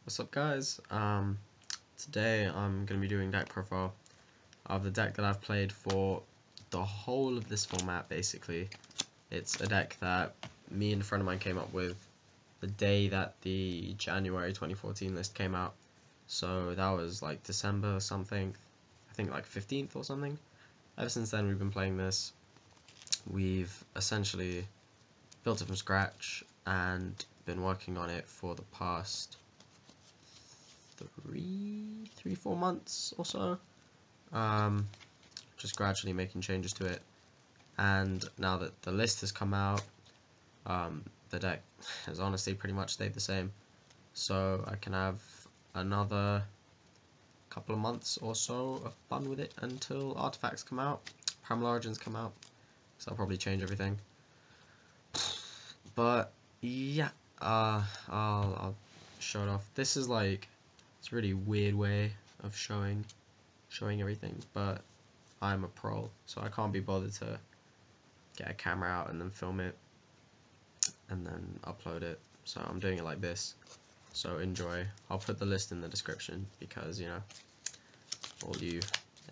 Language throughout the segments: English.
What's up, guys? Today I'm going to be doing deck profile of the deck that I've played for the whole of this format. Basically, it's a deck that me and a friend of mine came up with the day that the January 2014 list came out. So that was like December or something, I think like 15th or something. Ever since then we've been playing this. We've essentially built it from scratch and been working on it for the past 4 months or so, just gradually making changes to it. And now that the list has come out, the deck has honestly pretty much stayed the same, so I can have another couple of months or so of fun with it until artifacts come out, Primal Origins come out, so I'll probably change everything. But yeah, I'll show it off. This is like, it's a really weird way of showing everything, but I'm a pro, so I can't be bothered to get a camera out and then film it and then upload it, so I'm doing it like this. So enjoy. I'll put the list in the description because, you know, all you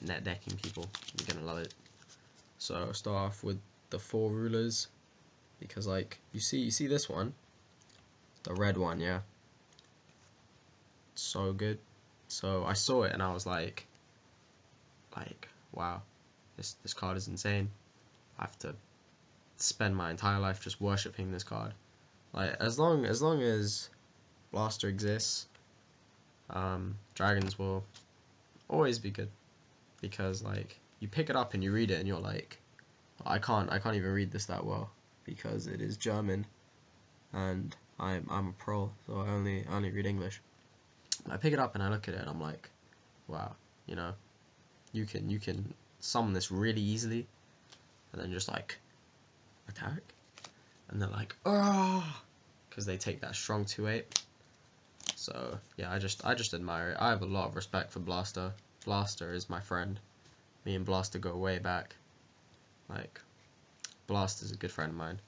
net decking people, you're gonna love it. So I'll start off with the 4 rulers, because like you see this one, the red one, yeah, so good. So I saw it and I was like wow, this card is insane. I have to spend my entire life just worshipping this card. Like as long as Blaster exists, dragons will always be good, because like you pick it up and you read it and you're like, I can't even read this that well because it is German and I'm a pro, so I only read English. I pick it up and I look at it and I'm like, wow, you know, you can summon this really easily and then just like attack, and they're like, oh, because they take that strong 2/8. So yeah, I just admire it. I have a lot of respect for Blaster. Blaster is my friend. Me and Blaster go way back. Like, Blaster's a good friend of mine.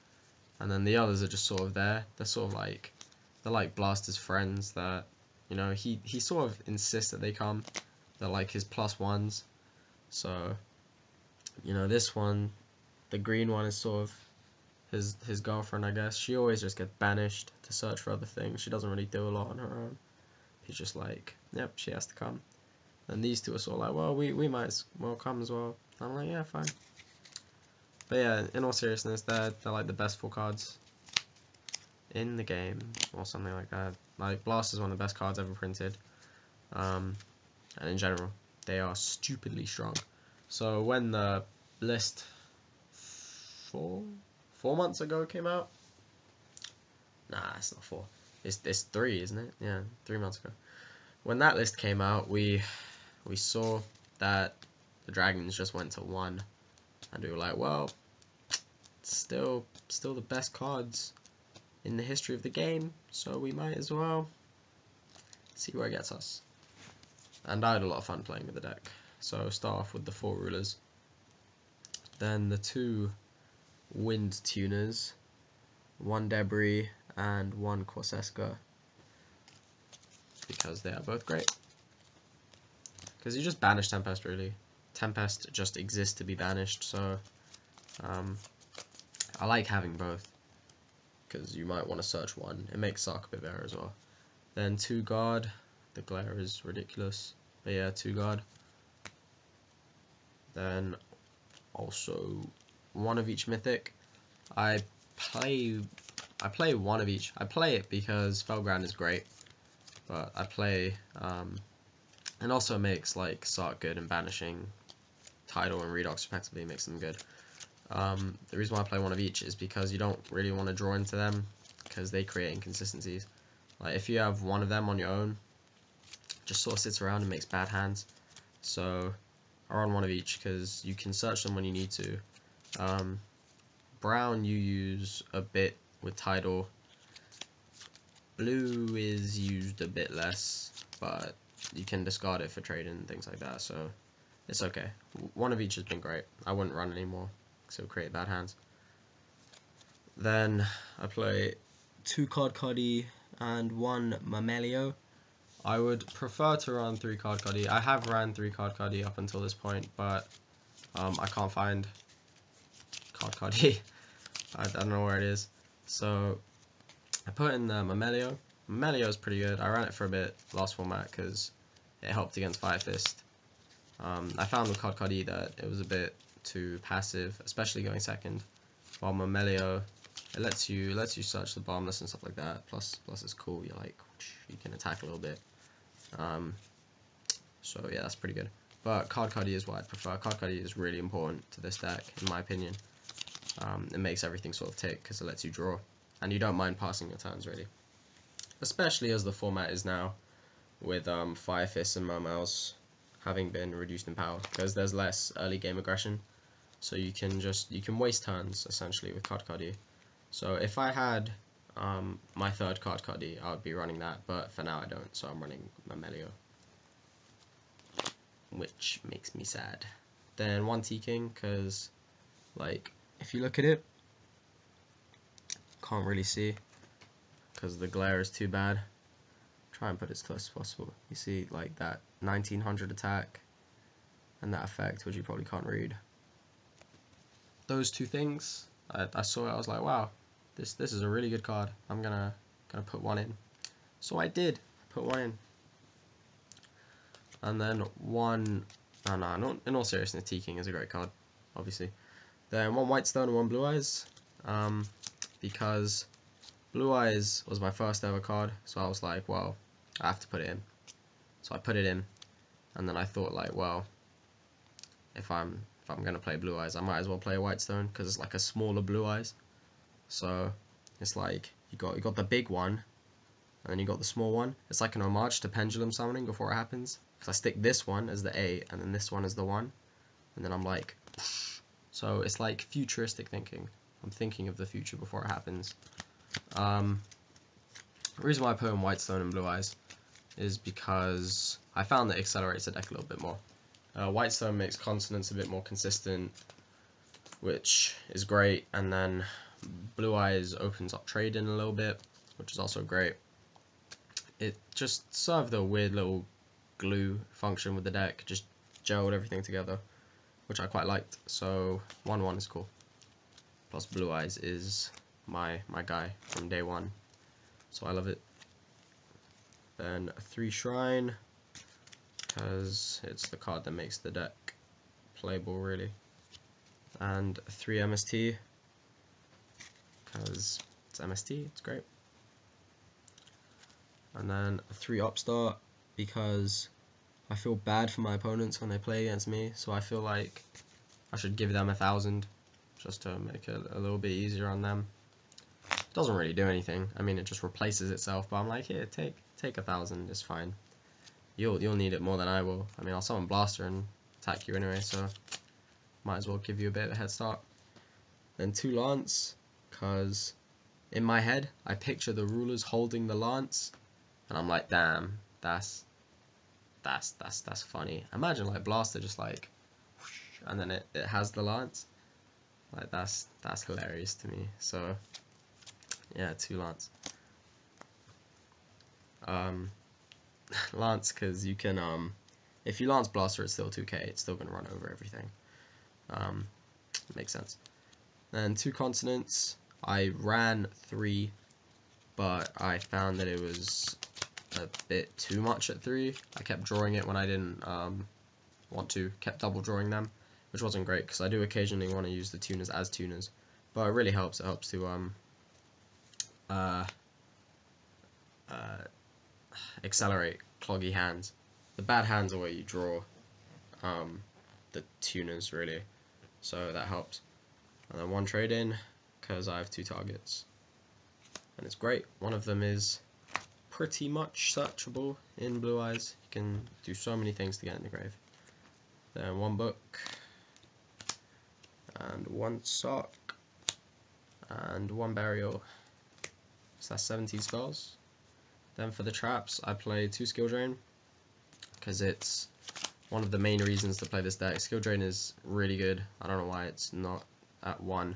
And then the others are just sort of there. They're sort of like, they're like Blaster's friends that, you know, he sort of insists that they come. They're like his +1s. So, you know, this one, the green one, is sort of his girlfriend, I guess. She always just gets banished to search for other things. She doesn't really do a lot on her own. He's just like, yep, she has to come. And these two are sort of like, well, we might as well come as well. I'm like, yeah, fine. But yeah, in all seriousness, they're like the best 4 cards in the game, or something like that. Like, Blast is one of the best cards ever printed. And in general, they are stupidly strong. So when the list 4 months ago came out, nah, it's not 4. It's 3, isn't it? Yeah, 3 months ago. When that list came out, we saw that the dragons just went to 1, and we were like, well, it's still the best cards in the history of the game, so we might as well see where it gets us. And I had a lot of fun playing with the deck. So start off with the 4 rulers, then the 2 wind tuners, 1 debris and 1 Corsesca, because they are both great. Because you just banish Tempest, really. Tempest just exists to be banished, so I like having both, because you might want to search one. It makes Sark a bit better as well. Then 2 guard. The glare is ridiculous, but yeah, 2 guard. Then also 1 of each mythic. I play 1 of each. I play it because Fellground is great, but I play and also makes like Sark good, and banishing Tidal and Redox effectively makes them good. The reason why I play 1 of each is because you don't really want to draw into them, because they create inconsistencies. Like if you have 1 of them on your own, it just sort of sits around and makes bad hands. So I run 1 of each because you can search them when you need to. Brown you use a bit with Tidal. Blue is used a bit less, but you can discard it for trading and things like that, so it's okay. 1 of each has been great. I wouldn't run anymore, because it'll create bad hands. Then I play 2 Cardcar D and 1 Mymeleo. I would prefer to run 3 Cardcar D. I have ran 3 Cardcar D up until this point, but I can't find Cardcar D. I don't know where it is. So I put in the Mymeleo. Mymeleo is pretty good. I ran it for a bit last format because it helped against Fire Fist. I found with Cardcar D that it was a bit too passive, especially going second. While Mymeleo, it lets you search the Bottomless and stuff like that. Plus it's cool. You're like, you can attack a little bit. So yeah, that's pretty good. But Cardcar D is what I'd prefer. Cardcar D is really important to this deck, in my opinion. It makes everything sort of tick because it lets you draw, and you don't mind passing your turns really. Especially as the format is now, with Fire Fists and Mermails having been reduced in power, because there's less early game aggression. So you can waste turns essentially with Cardcar D. So if I had my 3rd Cardcar D, I would be running that, but for now I don't, so I'm running Mymeleo, which makes me sad. Then 1 T-King, because like if you look at it, can't really see because the glare is too bad. Try and put it as close as possible. You see like that 1900 attack and that effect, which you probably can't read. Those 2 things, I saw it, I was like, wow, this is a really good card. I'm gonna put 1 in. So I did put 1 in. And then in all seriousness, T-King is a great card, obviously. Then 1 White Stone and 1 Blue Eyes, because Blue Eyes was my first ever card, so I was like, well, I have to put it in. So I put it in, and then I thought like, well, if I'm gonna play Blue Eyes, I might as well play a White Stone because it's like a smaller Blue Eyes. So it's like you got the big one, and then you got the small one. It's like an homage to pendulum summoning before it happens, because I stick this one as the A and then this one as the 1, and then I'm like, so it's like futuristic thinking. I'm thinking of the future before it happens. The reason why I put in White Stone and Blue Eyes is because I found that it accelerates the deck a little bit more. White Stone makes Consonance a bit more consistent, which is great, and then Blue Eyes opens up trade-in a little bit, which is also great. It just served a weird little glue function with the deck, just gelled everything together, which I quite liked. So 1/1 is cool. Plus Blue Eyes is my guy from day 1, so I love it. Then a 3 Shrine, because it's the card that makes the deck playable really. And a 3 MST, because it's MST, it's great. And then a 3 Upstart, because I feel bad for my opponents when they play against me, so I feel like I should give them 1,000 just to make it a little bit easier on them. It doesn't really do anything. I mean, it just replaces itself, but I'm like, here, take 1,000, it's fine. You'll need it more than I will. I mean, I'll summon Blaster and attack you anyway, so might as well give you a bit of a head start. Then 2 Lance, because in my head I picture the rulers holding the lance, and I'm like, damn, that's funny. Imagine like Blaster just like, whoosh, and then it has the lance. Like that's hilarious to me. So yeah, 2 Lance. Lance, because you can if you Lance Blaster, it's still 2k. It's still gonna run over everything. Makes sense. Then 2 Consonants. I ran 3, but I found that it was a bit too much at 3. I kept drawing it when I didn't want to. Kept double drawing them, which wasn't great because I do occasionally want to use the tuners as tuners, but it really helps. It helps to accelerate cloggy hands. The bad hands are where you draw the tuners really, so that helps. And then 1 trade-in, because I have 2 targets, and it's great. One of them is pretty much searchable in Blue Eyes. You can do so many things to get in the grave. Then 1 book, and 1 sock, and 1 burial. So that's 17 spells. Then for the traps, I play 2 skill drain, because it's one of the main reasons to play this deck. Skill drain is really good. I don't know why it's not at 1.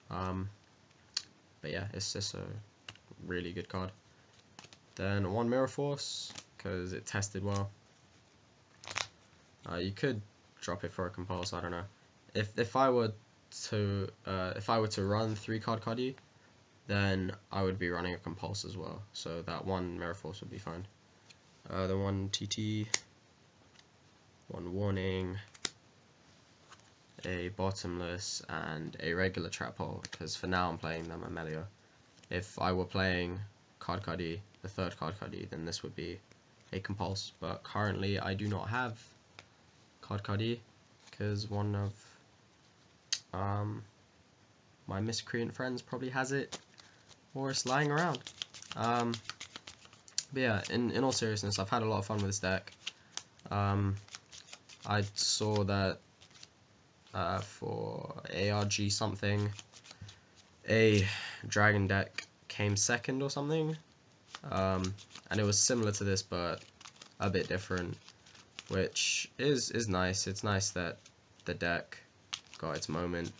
But yeah, it's just a really good card. Then 1 Mirror Force, because it tested well. You could drop it for a Compulse, I don't know. If I were to run 3 Cardcar D, then I would be running a Compulse as well. So that 1 Mirror Force would be fine. The 1 TT, 1 Warning, a Bottomless, and a regular Trap Hole, because for now I'm playing the Mymeleo. If I were playing Cardcar D, the 3rd Cardcar D, then this would be a Compulse. But currently I do not have Cardcar D, because one of my miscreant friends probably has it, or it's lying around. But yeah, in all seriousness, I've had a lot of fun with this deck. I saw that for ARG something, a dragon deck came 2nd or something, and it was similar to this but a bit different, which is nice. It's nice that the deck got its moment,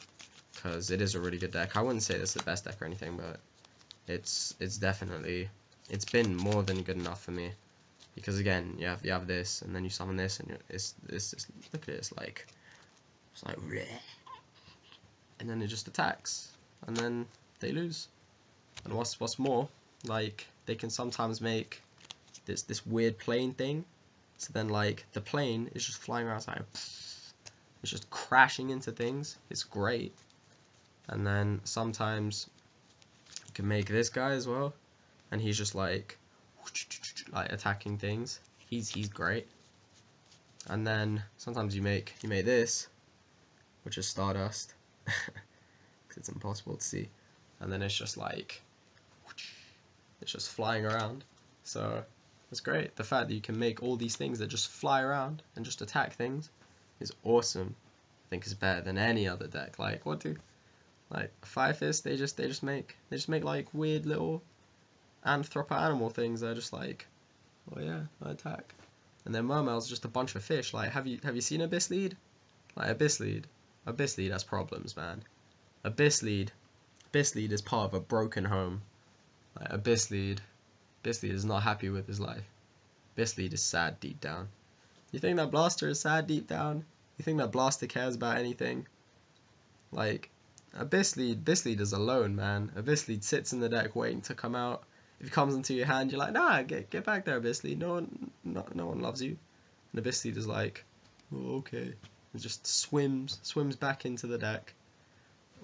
because it is a really good deck. I wouldn't say this is the best deck or anything, but it's definitely, it's been more than good enough for me. Because again, you have this, and then you summon this, and it's look at it, it's like bleh. And then it just attacks, and then they lose. And what's more, like, they can sometimes make this weird plane thing, so then like the plane is just flying around, it's like it's just crashing into things. It's great. And then sometimes you can make this guy as well, and he's just like attacking things. He's great. And then sometimes you make this, which is Stardust, because it's impossible to see. And then it's just like, it's just flying around. So it's great. The fact that you can make all these things that just fly around and just attack things is awesome. I think it's better than any other deck. Like, what do, like, Fire Fist, they just make like weird little anthropo animal things that are just like, oh yeah, I attack. And then Mermail's just a bunch of fish. Like, have you seen Abyss Lead? Like, Abyss Lead has problems, man. Abyss Lead is part of a broken home. Like, Abyss Lead is not happy with his life. Abyss Lead is sad deep down. You think that Blaster is sad deep down? You think that Blaster cares about anything? Like, Abyss Lead is alone, man. Abyss Lead sits in the deck waiting to come out. If he comes into your hand, you're like, nah, get back there, Abyss Lead. No one loves you. And Abyss Lead is like, oh, okay. It just swims back into the deck.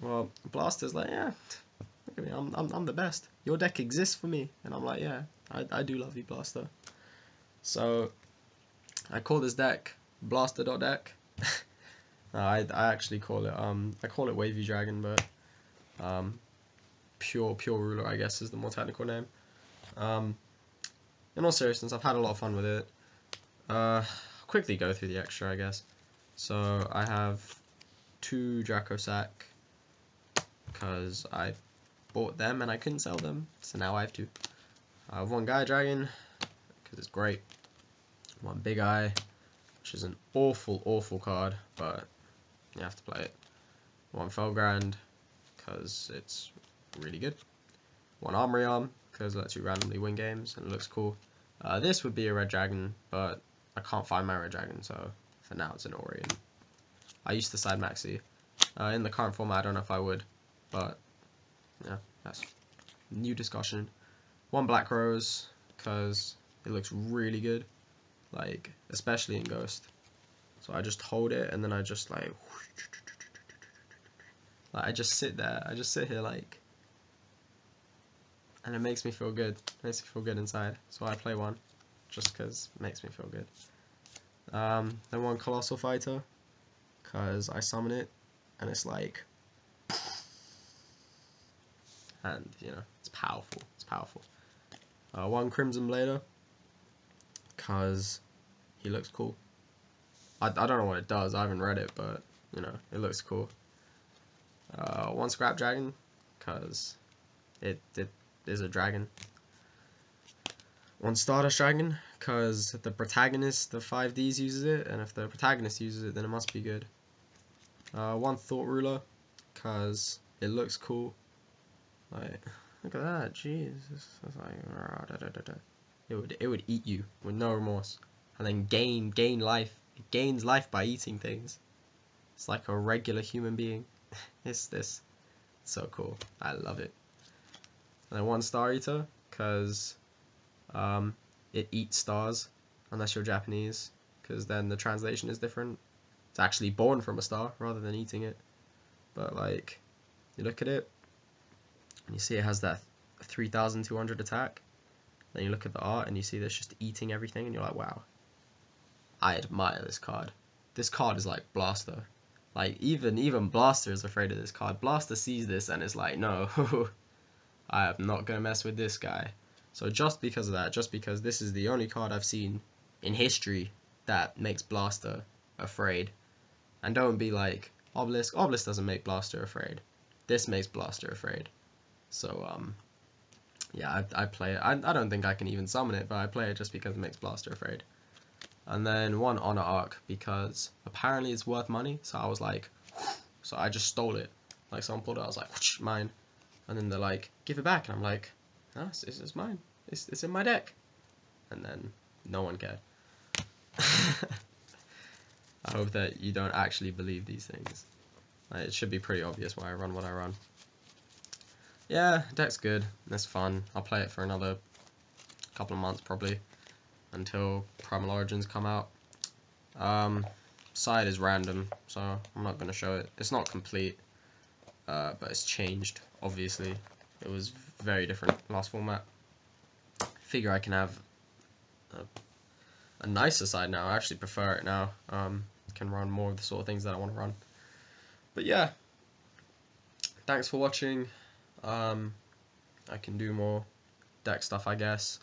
Well, Blaster's like, yeah, look at me, I'm the best. Your deck exists for me. And I'm like, yeah, I do love you, Blaster. So I call this deck Blaster.deck. No, I actually call it Wavy Dragon, but Pure Ruler, I guess, is the more technical name. In all seriousness, I've had a lot of fun with it. I'll quickly go through the extra, I guess. So I have 2 Dracossack, because I bought them and I couldn't sell them, so now I have 2. I have 1 Gaia Dragon, because it's great. 1 Big Eye, which is an awful card, but you have to play it. 1 Felgrand, because it's really good. 1 Armory Arm, because it lets you randomly win games and it looks cool. This would be a Red Dragon, but I can't find my Red Dragon, so for now it's an Ori. And I used to side Maxi. In the current format, I don't know if I would, but yeah, that's new discussion. 1 Black Rose, because it looks really good, like, especially in Ghost. So I just hold it, and then I just like I just sit there, I just sit here like, and it makes me feel good. It makes me feel good inside. So I play 1, just because it makes me feel good. Then 1 Colossal Fighter, because I summon it, and it's like, and you know, it's powerful. It's powerful. 1 Crimson Blader, because he looks cool. I don't know what it does. I haven't read it, but you know, it looks cool. 1 Scrap Dragon, because it is a dragon. 1 Stardust Dragon, because the protagonist of 5Ds uses it, and if the protagonist uses it, then it must be good. 1 Thought Ruler, because it looks cool. Like, look at that, jeez. It's like, It would eat you with no remorse, and then gain life. It gains life by eating things. It's like a regular human being. It's so cool. I love it. And then 1-star eater, because it eats stars, unless you're Japanese, because then the translation is different. It's actually born from a star rather than eating it. But like, you look at it, and you see it has that 3,200 attack. Then you look at the art, and you see this just eating everything, and you're like, wow. I admire this card. This card is like Blaster. Like, even Blaster is afraid of this card. Blaster sees this and is like, no, I am not going to mess with this guy. So just because of that, just because this is the only card I've seen in history that makes Blaster afraid. And don't be like, Obelisk. Obelisk doesn't make Blaster afraid. This makes Blaster afraid. So, yeah, I play it. I don't think I can even summon it, but I play it just because it makes Blaster afraid. And then 1 Honor Arc, because apparently it's worth money, so I was like, so I just stole it. Like, someone pulled it, I was like, whoosh, mine. And then they're like, give it back, and I'm like, no, it's mine. It's in my deck. And then no one cared. I hope that you don't actually believe these things. It should be pretty obvious why I run what I run. Yeah, deck's good. It's fun. I'll play it for another couple of months probably, until Primal Origins come out. Side is random, so I'm not going to show it. It's not complete, but it's changed, obviously. It was very different last format. Figure I can have a nicer side now. I actually prefer it now. Can run more of the sort of things that I want to run. But yeah, thanks for watching. I can do more deck stuff, I guess,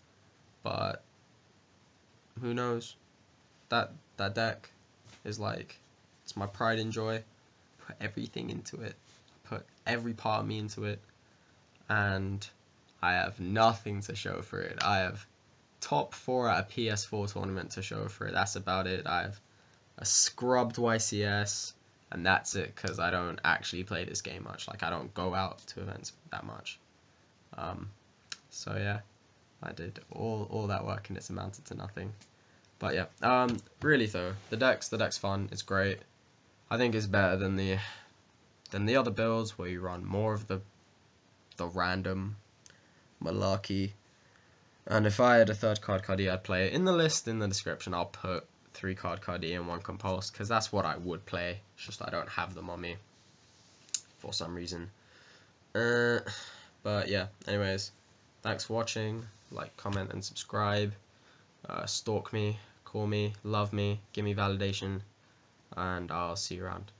but who knows? That deck is like, it's my pride and joy. Put everything into it. Put every part of me into it, and I have nothing to show for it. I have top 4 at a PS4 tournament to show for it. That's about it. I have a scrubbed YCS, and that's it, because I don't actually play this game much. Like, I don't go out to events that much. So yeah, I did all that work and it's amounted to nothing. But yeah, really though, the deck's fun. It's great. I think it's better than the other builds where you run more of the random malarkey. And if I had a 3rd Cardcar D, I'd play it. In the list, in the description, I'll put 3 Cardcar D and 1 Compulse, because that's what I would play. It's just I don't have them on me for some reason. But yeah, anyways, thanks for watching. Like, comment, and subscribe. Stalk me, call me, love me, give me validation, and I'll see you around.